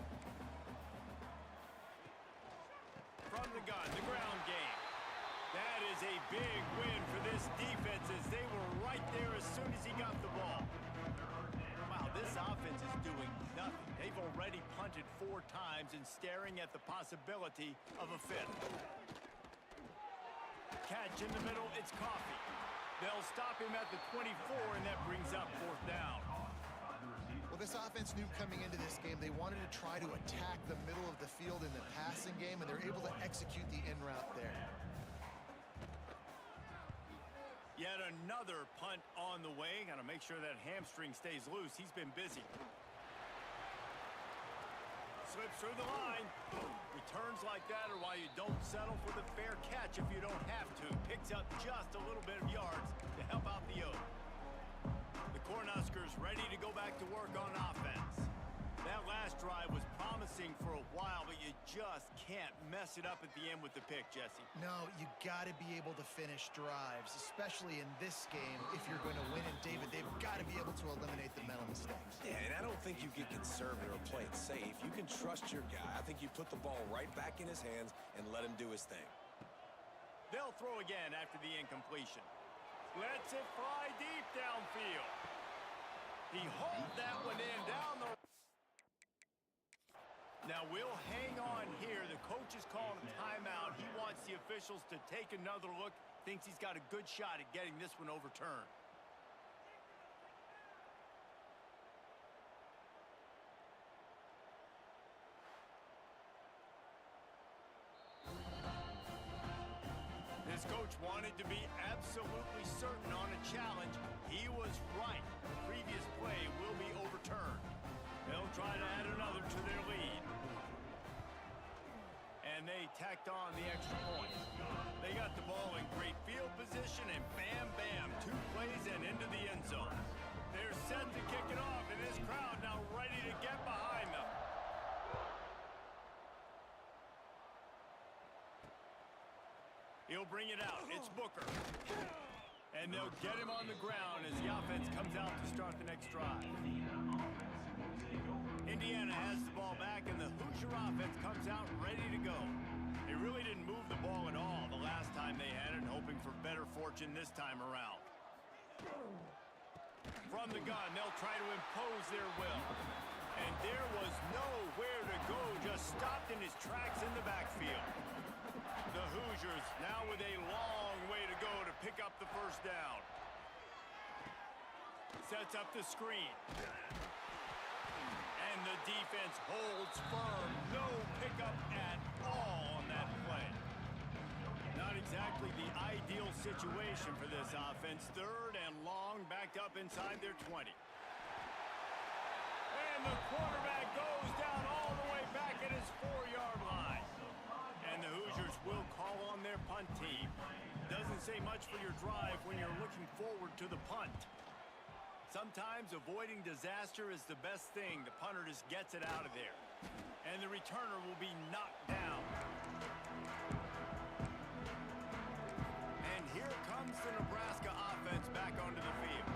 From the gun, the ground game. That is a big win for this defense as they were right there as soon as he got the ball. Wow, this offense is doing nothing. They've already punted 4 times and staring at the possibility of a 5th. Catch in the middle, it's Coffee. They'll stop him at the 24, and that brings up 4th down. Well, this offense knew coming into this game they wanted to try to attack the middle of the field in the passing game, and they're able to execute the in route there. Yet another punt on the way. Got to make sure that hamstring stays loose. He's been busy. Slips through the line. Returns like that are why you don't settle for the fair catch if you don't have to. Picks up just a little bit of yards to help out the Oak. ready to go back to work on offense. That last drive was promising for a while, but you just can't mess it up at the end with the pick, Jesse. No, you got to be able to finish drives, especially in this game if you're going to win. And David, they've got to be able to eliminate the mental mistakes. Yeah, and I don't think you get conservative or play it safe. You can trust your guy. I think you put the ball right back in his hands and let him do his thing. They'll throw again after the incompletion. Lets it fly deep downfield. He hauled that one in down the... Now we'll hang on here. The coach is calling a timeout. He wants the officials to take another look. Thinks he's got a good shot at getting this one overturned. This coach wanted to be absolutely certain on a challenge. He was right. The previous play will be overturned. They'll try to add another to their lead. And they tacked on the extra point. They got the ball in great field position, and bam, bam, 2 plays and into the end zone. They're set to kick it off, and this crowd now ready to get behind them. He'll bring it out. It's Booker. And they'll get him on the ground as the offense comes out to start the next drive. Indiana has the ball back, and the Hoosier offense comes out ready to go. They really didn't move the ball at all the last time they had it, hoping for better fortune this time around. From the gun, they'll try to impose their will. And there was nowhere to go, just stopped in his tracks in the backfield. The Hoosiers now with a long way to go to pick up the first down. Sets up the screen. And the defense holds firm. No pickup at all on that play. Not exactly the ideal situation for this offense. 3rd and long, backed up inside their 20. And the quarterback goes down all the way back at his 4-yard line. And the Hoosiers will call on their punt team. Doesn't say much for your drive when you're looking forward to the punt. Sometimes avoiding disaster is the best thing. The punter just gets it out of there. And the returner will be knocked down. And here comes the Nebraska offense back onto the field.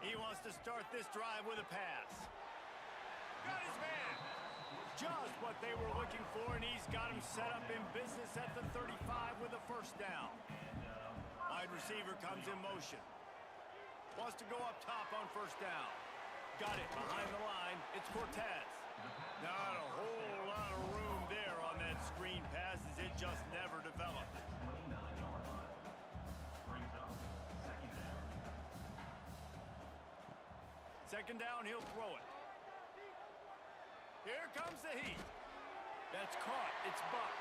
He wants to start this drive with a pass. Got his man. Just what they were looking for, and he's got him set up in business at the 35 with a first down. Wide receiver comes in motion. Wants to go up top on first down. Got it behind the line. It's Cortez. Not a whole lot of room there on that screen pass as it just never developed. Second down, he'll throw it. Here comes the heat. That's caught. It's Buck.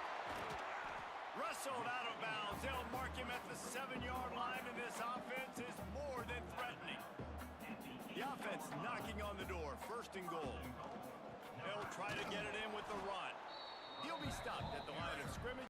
Wrestled out of bounds. They'll mark him at the 7-yard line, and this offense is more than threatening. The offense knocking on the door. 1st and goal. They'll try to get it in with the run. He'll be stopped at the line of scrimmage.